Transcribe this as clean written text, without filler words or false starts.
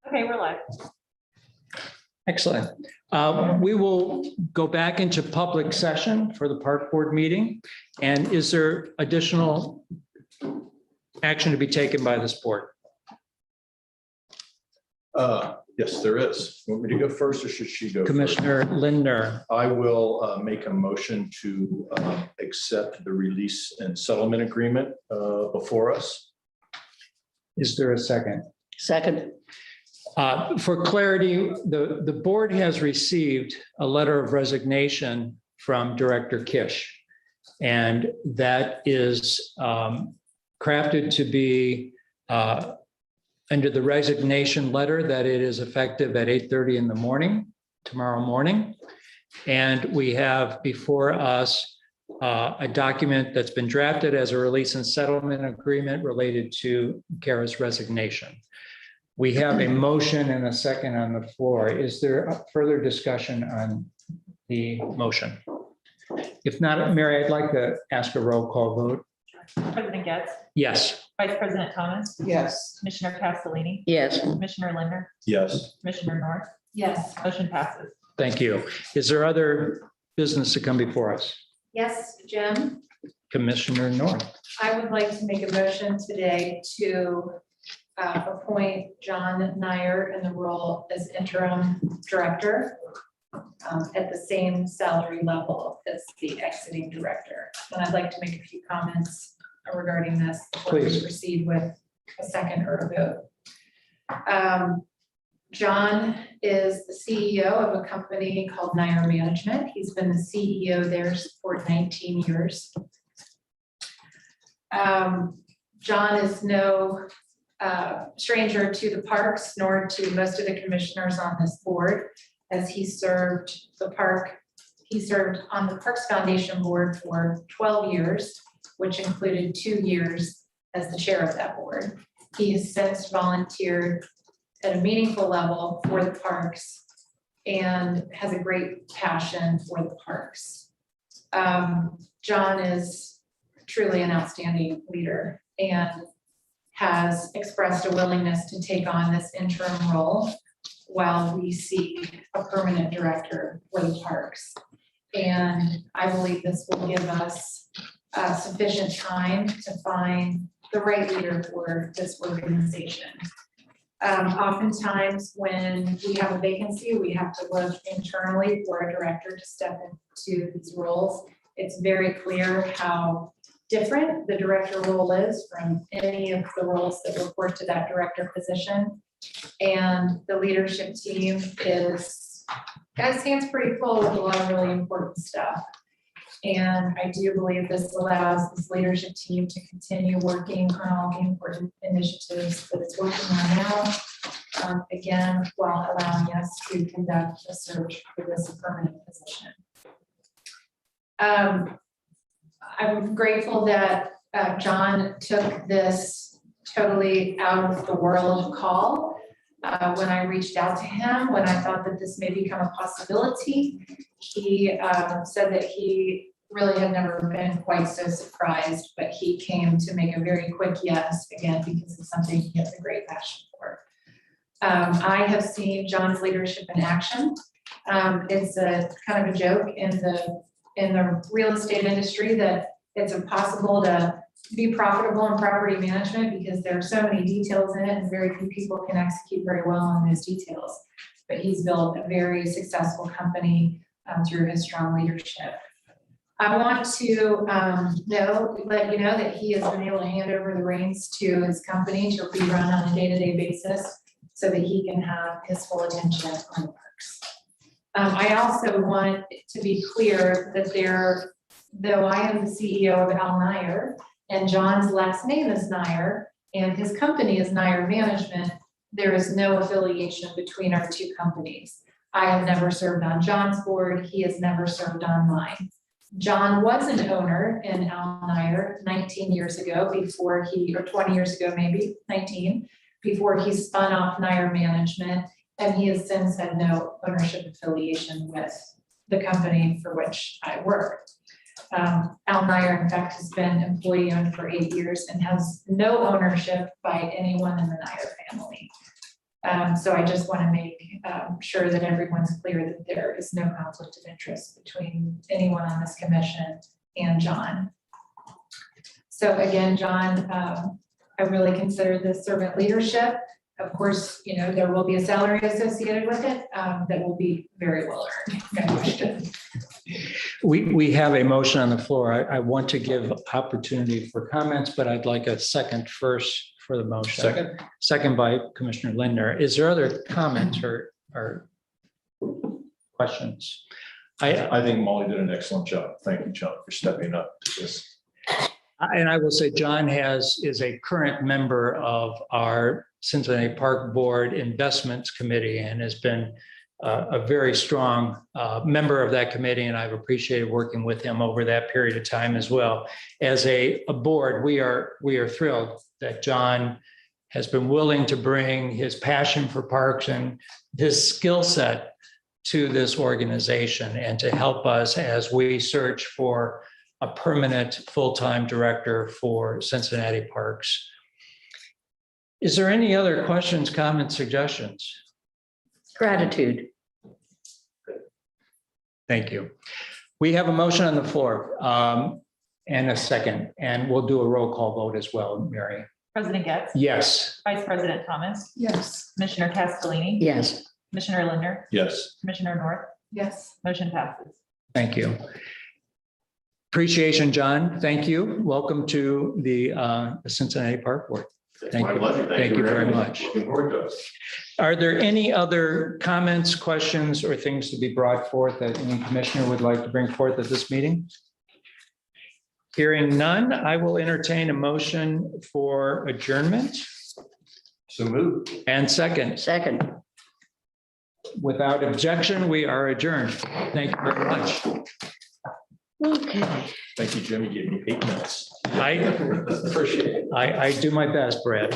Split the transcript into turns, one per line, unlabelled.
Okay, we're live.
Excellent. We will go back into public session for the park board meeting. And is there additional action to be taken by this board?
Yes, there is. Want me to go first or should she go first?
Commissioner Lindner,
I will make a motion to accept the release and settlement agreement before us.
is there a second?
Second.
For clarity, the board has received a letter of resignation from Director Kish. And that is crafted to be under the resignation letter that it is effective at 8:30 in the morning, tomorrow morning. And we have before us a document that's been drafted as a release and settlement agreement related to Kara's resignation. We have a motion and a second on the floor. Is there a further discussion on the motion? If not, Mary, I'd like to ask a roll call vote.
President Getz,
Yes.
Vice President Thomas,
Yes.
Commissioner Castellini,
Yes.
Commissioner Linder,
Yes.
Commissioner North. Yes. Motion passes.
Thank you. Is there other business to come before us?
Yes, Jim,
Commissioner North.
I would like to make a motion today to appoint John Nyer in the role as interim director at the same salary level as the exiting director. And I'd like to make a few comments regarding this before we
Please.
proceed with a second or a vote. John is the CEO of a company called Nyer Management. He's been the CEO there for 19 years. John is no stranger to the parks, nor to most of the commissioners on this board, as he served on the Parks Foundation board for 12 years, which included 2 years as the chair of that board. He has since volunteered at a meaningful level for the parks and has a great passion for the parks. John is truly an outstanding leader and has expressed a willingness to take on this interim role while we seek a permanent director for the parks. And I believe this will give us sufficient time to find the right leader for this organization. Oftentimes when we have a vacancy, we have to look internally for a director to step into these roles. It's very clear how different the director role is from any of the roles that report to that director position. And the leadership team got its hands pretty full with a lot of really important stuff. And I do believe this allows this leadership team to continue working on all the important initiatives that it's working on now, again, while allowing us to conduct a search for this permanent position. I'm grateful that John took this totally out of the world call. When I reached out to him, when I thought that this may become a possibility, he said that he really had never been quite so surprised, but he came to make a very quick yes, again, because it's something he has a great passion for. I have seen John's leadership in action. It's a kind of a joke in the real estate industry that it's impossible to be profitable in property management because there are so many details in it and very few people can execute very well on those details. But he's built a very successful company through his strong leadership. I want to let you know that he has been able to hand over the reins to his company to be run on a day-to-day basis so that he can have his full attention on the parks. I also want to be clear that though I am the CEO of Al Nyer and John's last name is Nyer and his company is Nyer Management, there is no affiliation between our two companies. I have never served on John's board. He has never served on mine. John was an owner in Al Nyer 19 years ago or 20 years ago, maybe 19, before he spun off Nyer Management. And he has since had no ownership affiliation with the company for which I work. Al Nyer, in fact, has been employee owned for 8 years and has no ownership by anyone in the Nyer family. So I just want to make sure that everyone's clear that there is no conflict of interest between anyone on this commission and John. So again, John, I really consider this servant leadership. Of course, you know, there will be a salary associated with it that will be very well earned, no question.
We have a motion on the floor. I want to give opportunity for comments, but I'd like a second first for the motion.
Second?
Second by Commissioner Lindner. Is there other comments or questions?
I think Molly did an excellent job. Thank you, John, for stepping up to this.
And I will say John is a current member of our Cincinnati Park Board Investments Committee and has been a very strong member of that committee, and I've appreciated working with him over that period of time as well. As a board, we are thrilled that John has been willing to bring his passion for parks and his skill set to this organization and to help us as we search for a permanent full-time director for Cincinnati Parks. Is there any other questions, comments, suggestions?
Gratitude.
Thank you. We have a motion on the floor and a second, and we'll do a roll call vote as well, Mary.
President Getz,
Yes.
Vice President Thomas,
Yes.
Commissioner Castellini.
Yes.
Commissioner Linder,
Yes.
Commissioner North,
Yes.
motion passes.
Thank you. Appreciation, John. Thank you. Welcome to the Cincinnati Park Board. Thank
My
you.
pleasure.
Thank you very much.
Looking forward to it.
Are there any other comments, questions, or things to be brought forth that any commissioner would like to bring forth at this meeting? Hearing none, I will entertain a motion for adjournment
So moved.
and second.
Second.
Without objection, we are adjourned. Thank you very much.
Okay.
Thank you, Jim. You gave me 8 minutes.
I
Appreciate it.
I do my best, Brad.